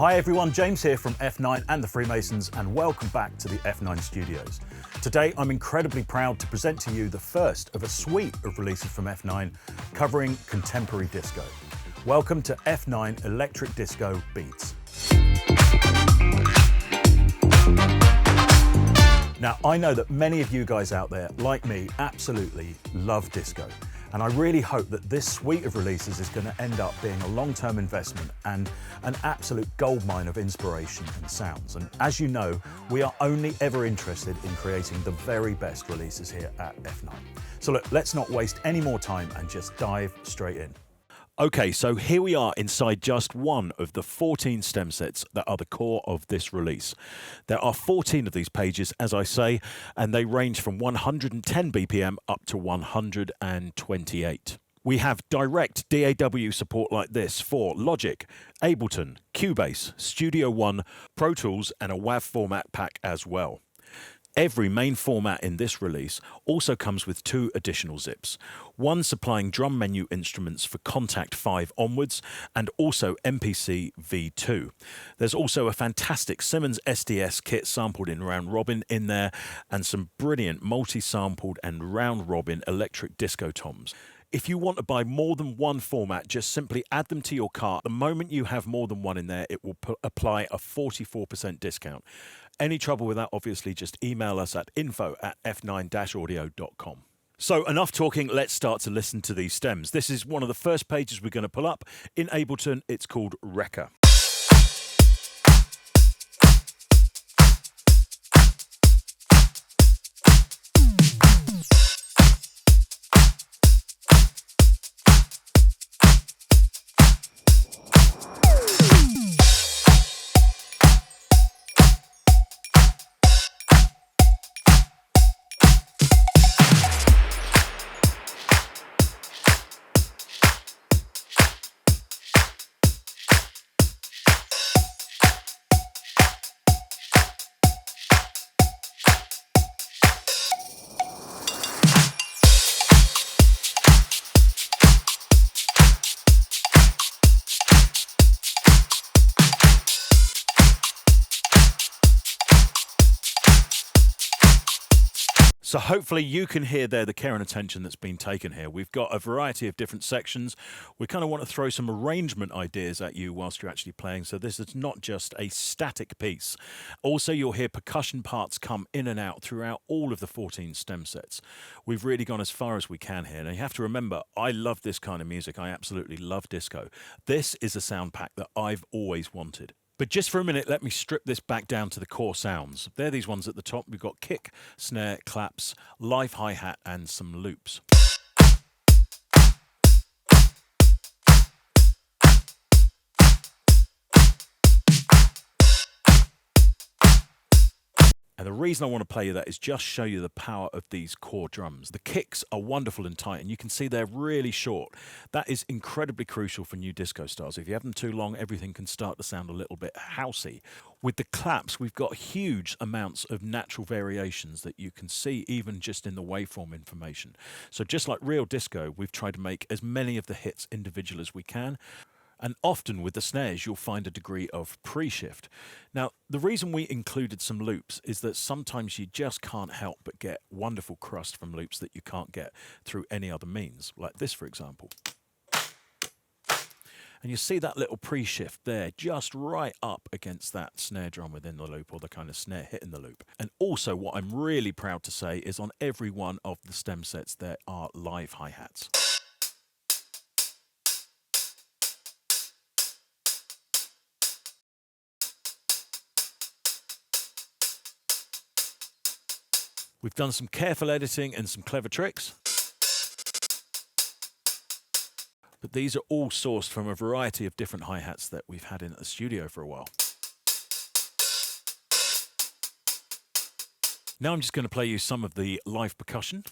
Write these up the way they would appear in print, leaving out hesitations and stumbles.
Hi everyone, James here from F9 and the Freemasons, and welcome back to the F9 Studios. Today I'm incredibly proud to present to you the first of a suite of releases from F9 covering contemporary disco. Welcome to F9 Electric Disco Beats. Now, I know that many of you guys out there, like me, absolutely love disco. And I really hope that this suite of releases is going to end up being a long-term investment and an absolute goldmine of inspiration and sounds. And as you know, we are only ever interested in creating the very best releases here at F9. So look, let's not waste any more time and just dive straight in. Okay, so here we are inside just one of the 14 stem sets that are the core of this release. There are 14 of these pages, as I say, and they range from 110 BPM up to 128. We have direct DAW support like this for Logic, Ableton, Cubase, Studio One, Pro Tools, and a WAV format pack as well. Every main format in this release also comes with two additional zips, one supplying drum menu instruments for Kontakt 5 onwards and also MPC V2. There's also a fantastic Simmons SDS kit sampled in round robin in there and some brilliant multi-sampled and round robin electric disco toms. If you want to buy more than one format, just simply add them to your cart. The moment you have more than one in there, it will apply a 44% discount. Any trouble with that, obviously, just email us at info@f9-audio.com. So enough talking, let's start to listen to these stems. This is one of the first pages we're going to pull up. In Ableton, it's called Wrecker. So hopefully you can hear there the care and attention that's been taken here. We've got a variety of different sections. We kind of want to throw some arrangement ideas at you whilst you're actually playing, so this is not just a static piece. Also, you'll hear percussion parts come in and out throughout all of the 14 stem sets. We've really gone as far as we can here. Now you have to remember, I love this kind of music. I absolutely love disco. This is a sound pack that I've always wanted. But just for a minute, let me strip this back down to the core sounds. They're these ones at the top. We've got kick, snare, claps, live hi-hat, and some loops. And the reason I want to play you that is just show you the power of these core drums. The kicks are wonderful and tight, and you can see they're really short. That is incredibly crucial for new disco styles. If you have them too long, everything can start to sound a little bit housey. With the claps, we've got huge amounts of natural variations that you can see even just in the waveform information. So just like real disco, we've tried to make as many of the hits individual as we can. And often with the snares, you'll find a degree of pre-shift. Now, the reason we included some loops is that sometimes you just can't help but get wonderful crust from loops that you can't get through any other means, like this, for example. And you see that little pre-shift there, just right up against that snare drum within the loop, or the kind of snare hitting the loop. And also, what I'm really proud to say is on every one of the stem sets, there are live hi-hats. We've done some careful editing and some clever tricks. But these are all sourced from a variety of different hi-hats that we've had in the studio for a while. Now I'm just going to play you some of the live percussion.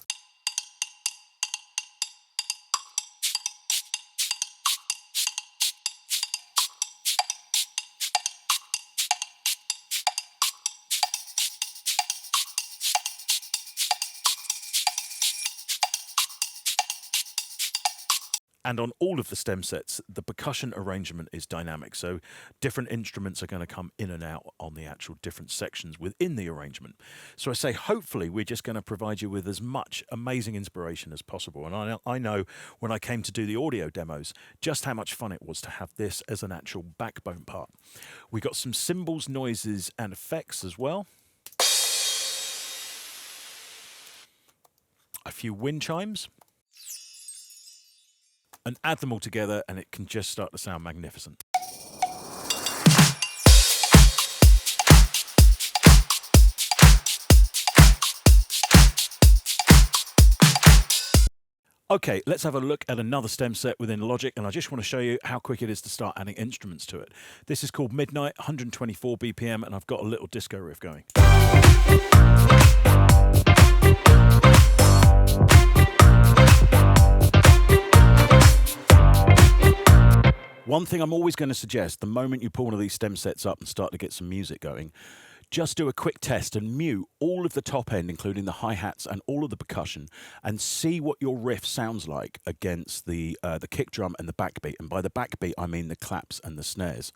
And on all of the stem sets, the percussion arrangement is dynamic. So different instruments are going to come in and out on the actual different sections within the arrangement. So I say, hopefully, we're just going to provide you with as much amazing inspiration as possible. And I know when I came to do the audio demos, just how much fun it was to have this as an actual backbone part. We got some cymbals, noises, and effects as well. A few wind chimes. And add them all together and it can just start to sound magnificent. Okay, let's have a look at another stem set within Logic, and I just want to show you how quick it is to start adding instruments to it. This is called Midnight, 124 BPM, and I've got a little disco riff going. One thing I'm always going to suggest, the moment you pull one of these stem sets up and start to get some music going, just do a quick test and mute all of the top end, including the hi-hats and all of the percussion, and see what your riff sounds like against the kick drum and the backbeat. And by the backbeat, I mean the claps and the snares.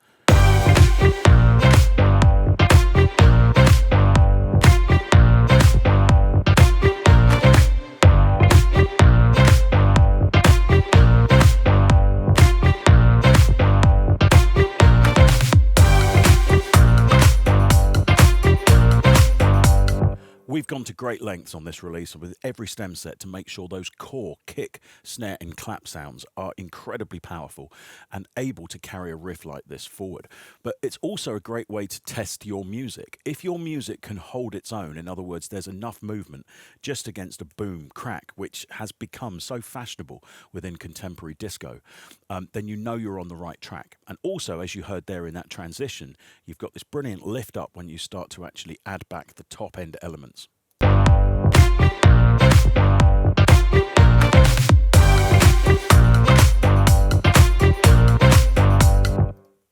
We've gone to great lengths on this release with every stem set to make sure those core kick, snare and clap sounds are incredibly powerful and able to carry a riff like this forward. But it's also a great way to test your music. If your music can hold its own, in other words, there's enough movement just against a boom crack, which has become so fashionable within contemporary disco, then you know you're on the right track. And also, as you heard there in that transition, you've got this brilliant lift up when you start to actually add back the top end elements.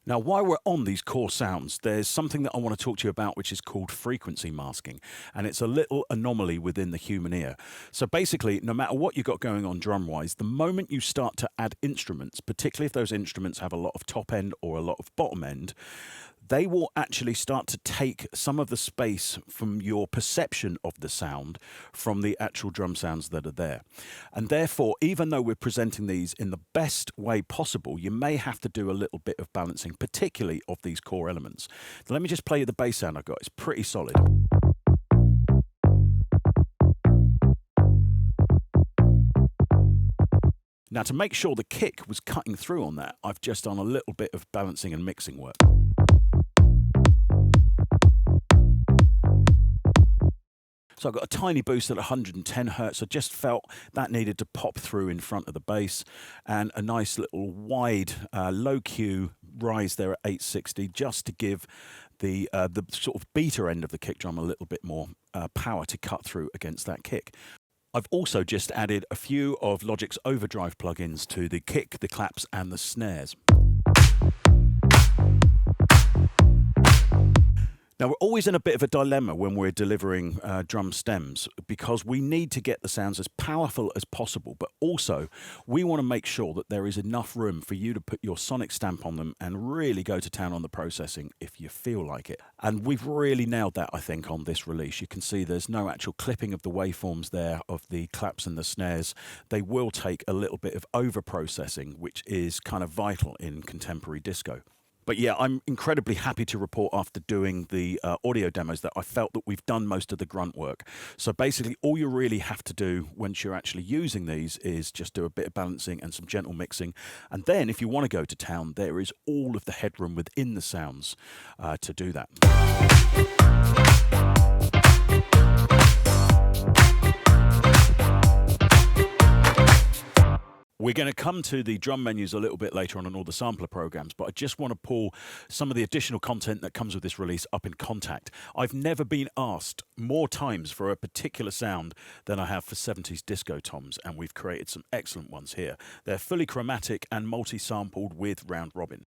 Now, while we're on these core sounds, there's something that I want to talk to you about which is called frequency masking, and it's a little anomaly within the human ear. So basically, no matter what you've got going on drum-wise, the moment you start to add instruments, particularly if those instruments have a lot of top end or a lot of bottom end, they will actually start to take some of the space from your perception of the sound from the actual drum sounds that are there. And therefore, even though we're presenting these in the best way possible, you may have to do a little bit of balancing, particularly of these core elements. So let me just play you the bass sound I've got. It's pretty solid. Now, to make sure the kick was cutting through on that, I've just done a little bit of balancing and mixing work. So I've got a tiny boost at 110 hertz. I just felt that needed to pop through in front of the bass, and a nice little wide low Q rise there at 860, just to give the sort of beater end of the kick drum a little bit more power to cut through against that kick. I've also just added a few of Logic's overdrive plugins to the kick, the claps, and the snares. Now, we're always in a bit of a dilemma when we're delivering drum stems, because we need to get the sounds as powerful as possible, but also we want to make sure that there is enough room for you to put your sonic stamp on them and really go to town on the processing if you feel like it. And we've really nailed that, I think, on this release. You can see there's no actual clipping of the waveforms there of the claps and the snares. They will take a little bit of over-processing, which is kind of vital in contemporary disco. But yeah, I'm incredibly happy to report after doing the audio demos that I felt that we've done most of the grunt work. So basically, all you really have to do once you're actually using these is just do a bit of balancing and some gentle mixing. And then if you want to go to town, there is all of the headroom within the sounds to do that. We're going to come to the drum menus a little bit later on all the sampler programs, but I just want to pull some of the additional content that comes with this release up in Kontakt. I've never been asked more times for a particular sound than I have for 70s disco toms, and we've created some excellent ones here. They're fully chromatic and multi-sampled with round robin.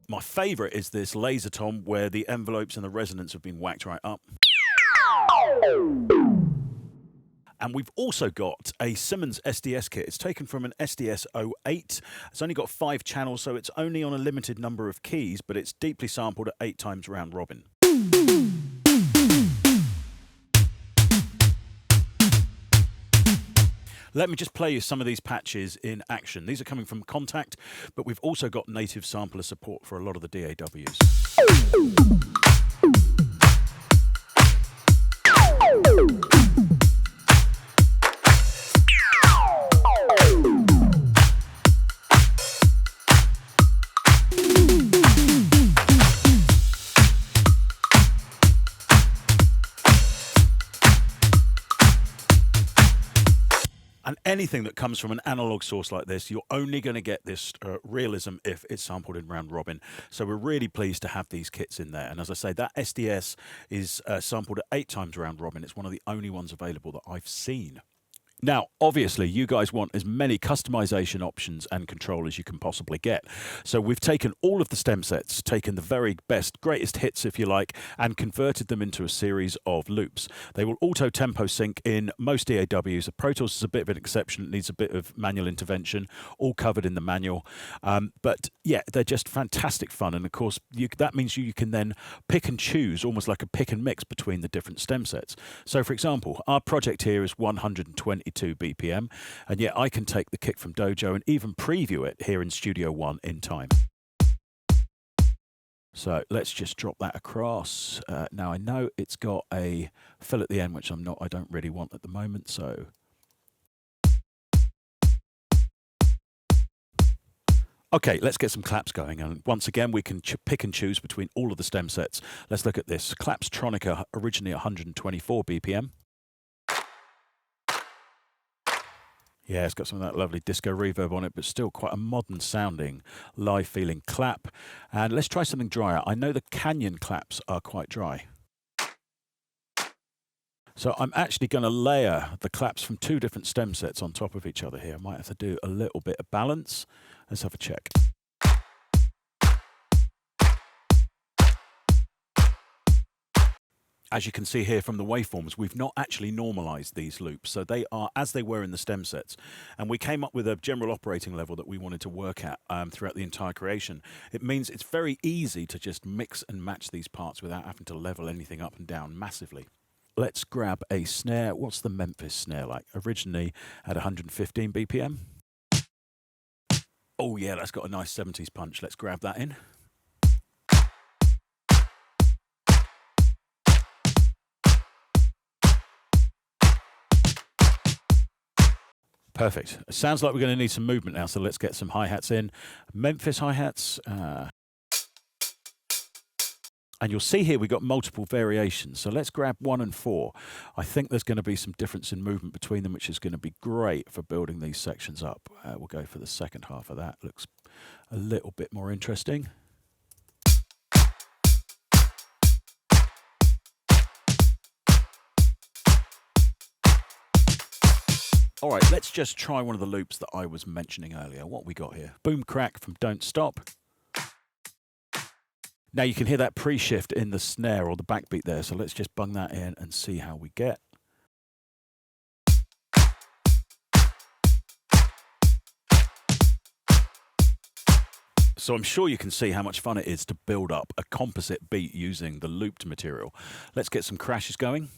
My favourite is this laser tom where the envelopes and the resonance have been whacked right up. And we've also got a Simmons SDS kit. It's taken from an SDS 08. It's only got 5 channels, so it's only on a limited number of keys, but it's deeply sampled at 8 times round robin. Let me just play you some of these patches in action. These are coming from Kontakt, but we've also got native sampler support for a lot of the DAWs. And anything that comes from an analog source like this, you're only going to get this realism if it's sampled in round robin. So we're really pleased to have these kits in there. And as I say, that SDS is sampled at 8 times round robin. It's one of the only ones available that I've seen. Now, obviously, you guys want as many customization options and control as you can possibly get. So we've taken all of the stem sets, taken the very best, greatest hits, if you like, and converted them into a series of loops. They will auto-tempo sync in most DAWs. The Pro Tools is a bit of an exception. It needs a bit of manual intervention, all covered in the manual. But yeah, they're just fantastic fun. And of course, that means you can then pick and choose, almost like a pick and mix between the different stem sets. So for example, our project here is 122 BPM, and yet I can take the kick from Dojo and even preview it here in Studio One in time. So let's just drop that across. Now I know it's got a fill at the end, which I don't really want at the moment, so okay, let's get some claps going. And once again, we can pick and choose between all of the stem sets. Let's look at this. Claps Tronica, originally 124 BPM. Yeah, it's got some of that lovely disco reverb on it, but still quite a modern sounding, live feeling clap. And let's try something drier. I know the Canyon claps are quite dry. So I'm actually going to layer the claps from 2 different stem sets on top of each other here. I might have to do a little bit of balance. Let's have a check. As you can see here from the waveforms, we've not actually normalized these loops. So they are as they were in the stem sets. And we came up with a general operating level that we wanted to work at throughout the entire creation. It means it's very easy to just mix and match these parts without having to level anything up and down massively. Let's grab a snare. What's the Memphis snare like? Originally at 115 BPM. Oh yeah, that's got a nice 70s punch. Let's grab that in. Perfect. It sounds like we're going to need some movement now, so let's get some hi-hats in. Memphis hi-hats. And you'll see here we've got multiple variations. So let's grab 1 and 4. I think there's going to be some difference in movement between them, which is going to be great for building these sections up. We'll go for the second half of that. Looks a little bit more interesting. All right, let's just try one of the loops that I was mentioning earlier. What we got here? Boom crack from Don't Stop. Now you can hear that pre-shift in the snare or the backbeat there, so let's just bung that in and see how we get. So I'm sure you can see how much fun it is to build up a composite beat using the looped material. Let's get some crashes going.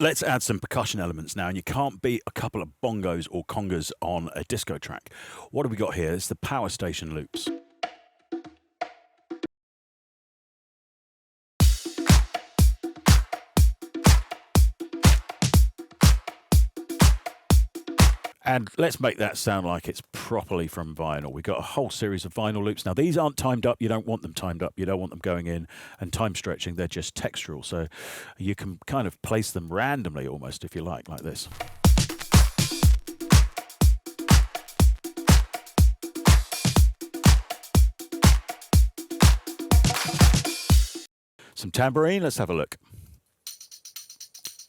Let's add some percussion elements now, and you can't beat a couple of bongos or congas on a disco track. What have we got here? It's the power station loops. And let's make that sound like it's properly from vinyl. We've got a whole series of vinyl loops. Now, these aren't timed up. You don't want them timed up. You don't want them going in and time stretching. They're just textural. So you can kind of place them randomly almost, if you like this. Some tambourine. Let's have a look.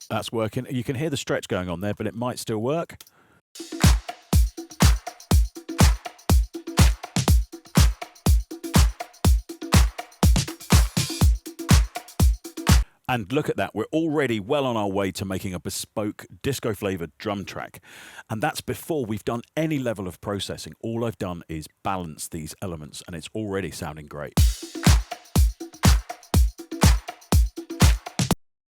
That's working. You can hear the stretch going on there, but it might still work. And look at that, we're already well on our way to making a bespoke disco-flavored drum track. And that's before we've done any level of processing. All I've done is balance these elements, and it's already sounding great.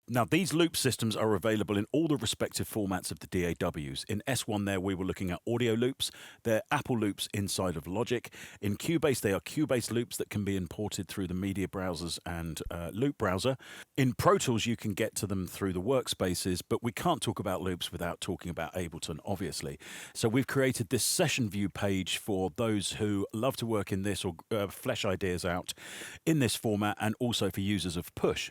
Now, these loop systems are available in all the respective formats of the DAWs. In S1 there, we were looking at audio loops. They're Apple loops inside of Logic. In Cubase, they are Cubase loops that can be imported through the media browsers and loop browser. In Pro Tools, you can get to them through the workspaces, but we can't talk about loops without talking about Ableton, obviously. So we've created this session view page for those who love to work in this or flesh ideas out in this format, and also for users of Push.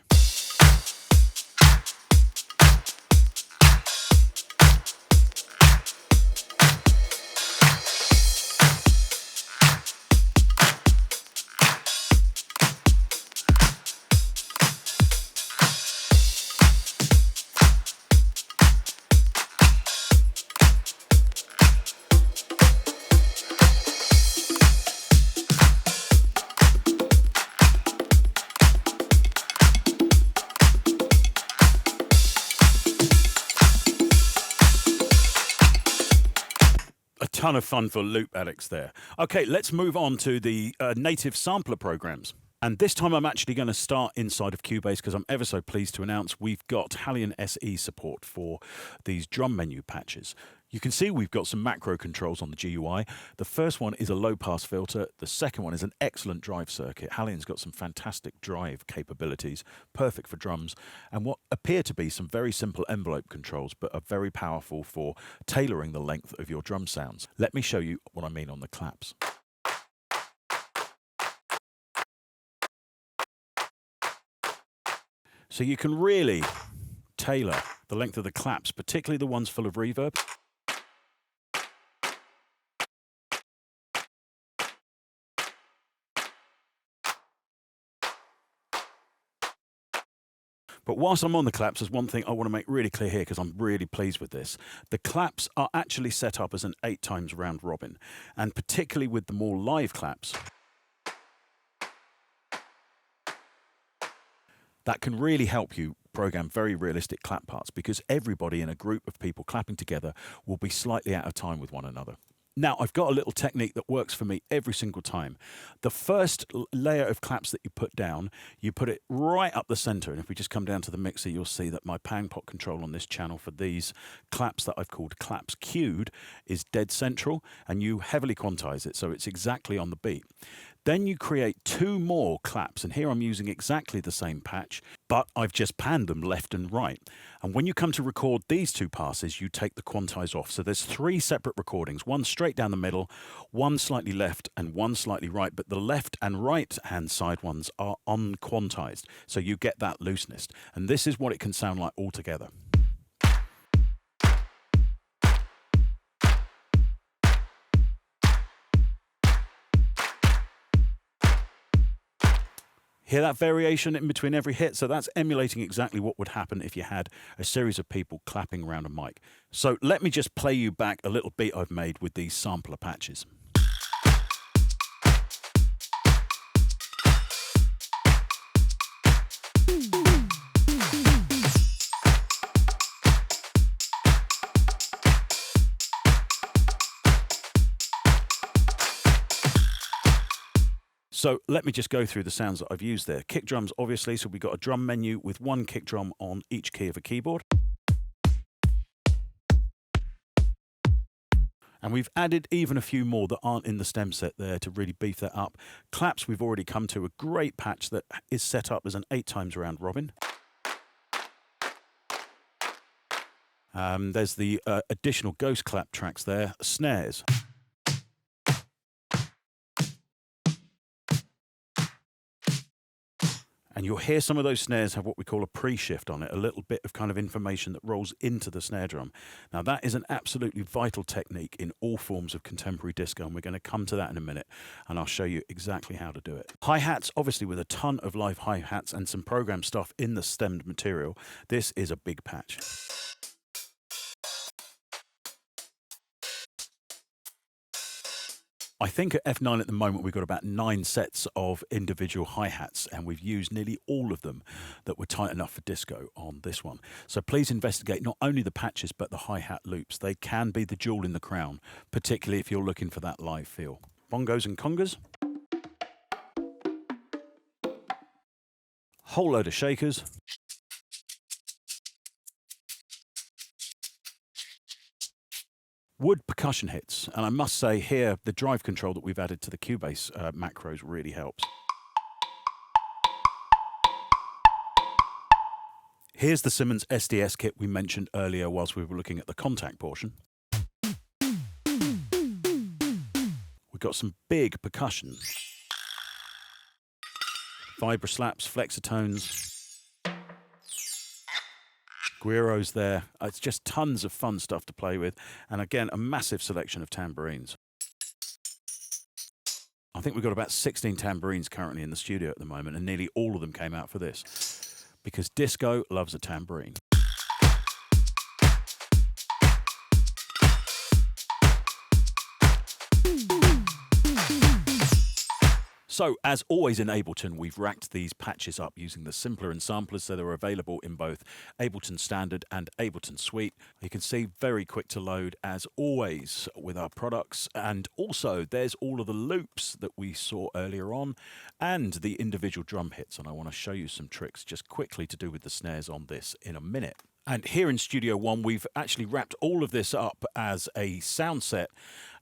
Ton of fun for loop addicts there. Okay, let's move on to the native sampler programs. And this time I'm actually going to start inside of Cubase because I'm ever so pleased to announce we've got Halion SE support for these drum menu patches. You can see we've got some macro controls on the GUI. The first one is a low-pass filter. The second one is an excellent drive circuit. Halion's got some fantastic drive capabilities, perfect for drums, and what appear to be some very simple envelope controls, but are very powerful for tailoring the length of your drum sounds. Let me show you what I mean on the claps. So you can really tailor the length of the claps, particularly the ones full of reverb. But whilst I'm on the claps, there's one thing I want to make really clear here because I'm really pleased with this. The claps are actually set up as an 8 times round robin, and particularly with the more live claps, that can really help you program very realistic clap parts because everybody in a group of people clapping together will be slightly out of time with one another. Now, I've got a little technique that works for me every single time. The first layer of claps that you put down, you put it right up the center. And if we just come down to the mixer, you'll see that my pan pot control on this channel for these claps that I've called claps queued is dead central, and you heavily quantize it so it's exactly on the beat. Then you create 2 more claps, and here I'm using exactly the same patch, but I've just panned them left and right. And when you come to record these 2 passes, you take the quantize off. So there's 3 separate recordings, one straight down the middle, one slightly left, and one slightly right, but the left and right hand side ones are unquantized, so you get that looseness. And this is what it can sound like all together. Hear that variation in between every hit? So that's emulating exactly what would happen if you had a series of people clapping around a mic. So let me just play you back a little beat I've made with these sampler patches. So let me just go through the sounds that I've used there. Kick drums, obviously, so we've got a drum menu with 1 kick drum on each key of a keyboard. And we've added even a few more that aren't in the stem set there to really beef that up. Claps, we've already come to a great patch that is set up as an 8 times round robin. There's the additional ghost clap tracks there, snares. And you'll hear some of those snares have what we call a pre-shift on it, a little bit of kind of information that rolls into the snare drum. Now, that is an absolutely vital technique in all forms of contemporary disco, and we're going to come to that in a minute, and I'll show you exactly how to do it. Hi-hats, obviously with a ton of live hi-hats and some program stuff in the stemmed material, this is a big patch. I think at F9 at the moment we've got about 9 sets of individual hi-hats, and we've used nearly all of them that were tight enough for disco on this one. So please investigate not only the patches but the hi-hat loops. They can be the jewel in the crown, particularly if you're looking for that live feel. Bongos and congas. Whole load of shakers. Wood percussion hits, and I must say here the drive control that we've added to the Cubase macros really helps. Here's the Simmons SDS kit we mentioned earlier whilst we were looking at the Kontakt portion. We've got some big percussion. Vibra slaps, flexotones, Guiros there. It's just tons of fun stuff to play with. And again, a massive selection of tambourines. I think we've got about 16 tambourines currently in the studio at the moment, and nearly all of them came out for this, because disco loves a tambourine. So, as always in Ableton, we've racked these patches up using the simpler and samplers, so they're available in both Ableton Standard and Ableton Suite. You can see very quick to load, as always, with our products. And also, there's all of the loops that we saw earlier on, and the individual drum hits. And I want to show you some tricks just quickly to do with the snares on this in a minute. And here in Studio One, we've actually wrapped all of this up as a sound set,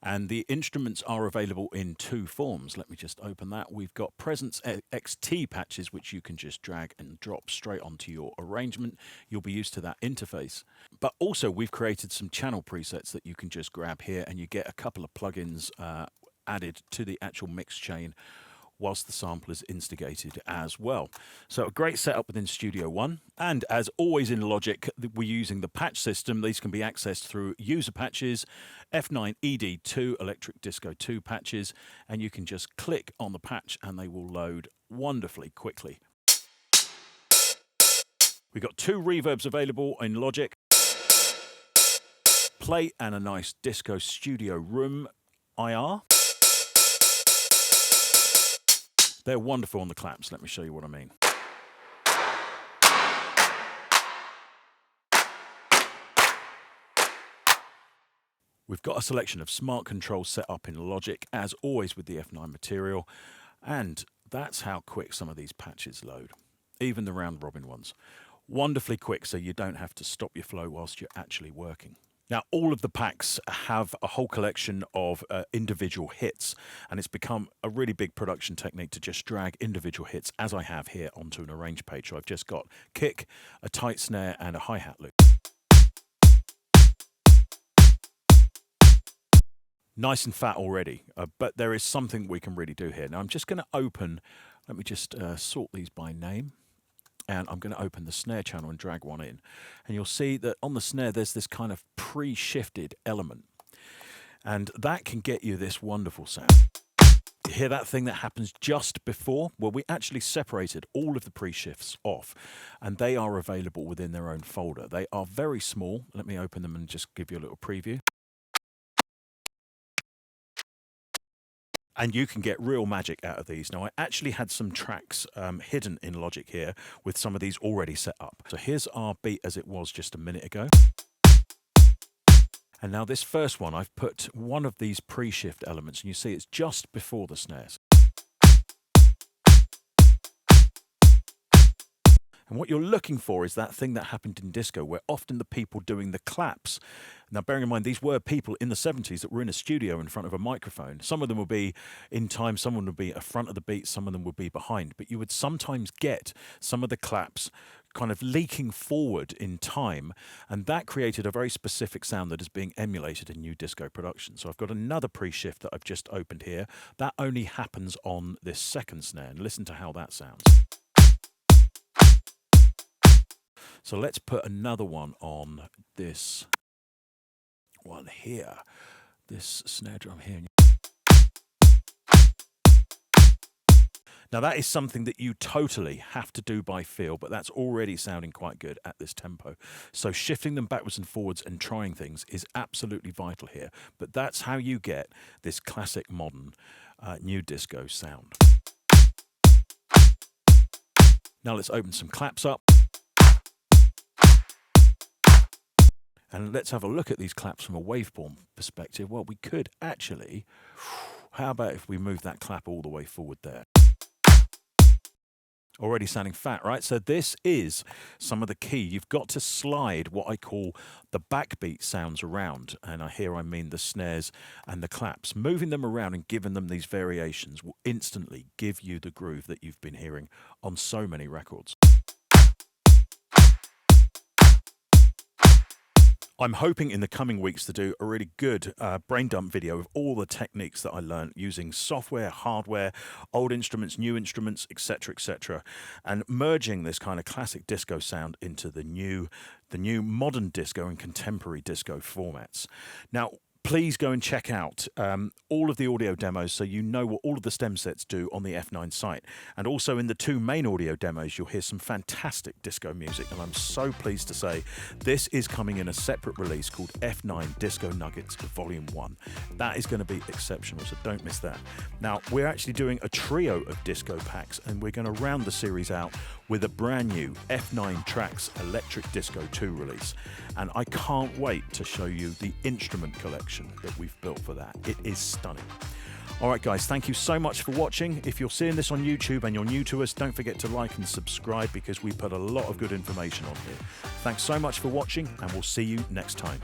and the instruments are available in 2 forms. Let me just open that. We've got Presence XT patches, which you can just drag and drop straight onto your arrangement. You'll be used to that interface. But also, we've created some channel presets that you can just grab here, and you get a couple of plugins added to the actual mix chain whilst the sample is instigated as well. So a great setup within Studio One. And as always in Logic, we're using the patch system. These can be accessed through user patches, F9 ED2 Electric Disco 2 patches, and you can just click on the patch and they will load wonderfully quickly. We've got 2 reverbs available in Logic. Play and a nice disco studio room IR. They're wonderful on the claps. Let me show you what I mean. We've got a selection of smart controls set up in Logic, as always with the F9 material, and that's how quick some of these patches load, even the round robin ones. Wonderfully quick, so you don't have to stop your flow whilst you're actually working. Now, all of the packs have a whole collection of individual hits, and it's become a really big production technique to just drag individual hits, as I have here, onto an arrange page. So I've just got kick, a tight snare, and a hi-hat loop. Nice and fat already, but there is something we can really do here. Now, I'm just going to open, let me just sort these by name. And I'm going to open the snare channel and drag one in. And you'll see that on the snare, there's this kind of pre-shifted element. And that can get you this wonderful sound. You hear that thing that happens just before? Well, we actually separated all of the pre-shifts off, and they are available within their own folder. They are very small. Let me open them and just give you a little preview. And you can get real magic out of these. Now, I actually had some tracks hidden in Logic here with some of these already set up. So here's our beat as it was just a minute ago. And now this first one, I've put one of these pre-shift elements, and you see it's just before the snares. And what you're looking for is that thing that happened in disco, where often the people doing the claps. Now, bearing in mind, these were people in the 70s that were in a studio in front of a microphone. Some of them would be in time, some would be at front of the beat, some of them would be behind. But you would sometimes get some of the claps kind of leaking forward in time, and that created a very specific sound that is being emulated in new disco production. So I've got another pre-shift that I've just opened here. That only happens on this second snare, and listen to how that sounds. So let's put another one on this one here, this snare drum here. Now that is something that you totally have to do by feel, but that's already sounding quite good at this tempo. So shifting them backwards and forwards and trying things is absolutely vital here. But that's how you get this classic modern new disco sound. Now let's open some claps up. And let's have a look at these claps from a waveform perspective. Well, we could actually, how about if we move that clap all the way forward there? Already sounding fat, right? So this is some of the key. You've got to slide what I call the backbeat sounds around. And here I mean the snares and the claps. Moving them around and giving them these variations will instantly give you the groove that you've been hearing on so many records. I'm hoping in the coming weeks to do a really good brain dump video of all the techniques that I learned using software, hardware, old instruments, new instruments, etc., and merging this kind of classic disco sound into the new modern disco and contemporary disco formats. Now, please go and check out all of the audio demos so you know what all of the stem sets do on the F9 site. And also in the two main audio demos, you'll hear some fantastic disco music. And I'm so pleased to say this is coming in a separate release called F9 Disco Nuggets Volume 1. That is going to be exceptional, so don't miss that. Now, we're actually doing a trio of disco packs, and we're going to round the series out with a brand new F9 TRAX Electric Disco 2 release. And I can't wait to show you the instrument collection that we've built for that. It is stunning. All right, guys, thank you so much for watching. If you're seeing this on YouTube and you're new to us, don't forget to like and subscribe because we put a lot of good information on here. Thanks so much for watching, and we'll see you next time.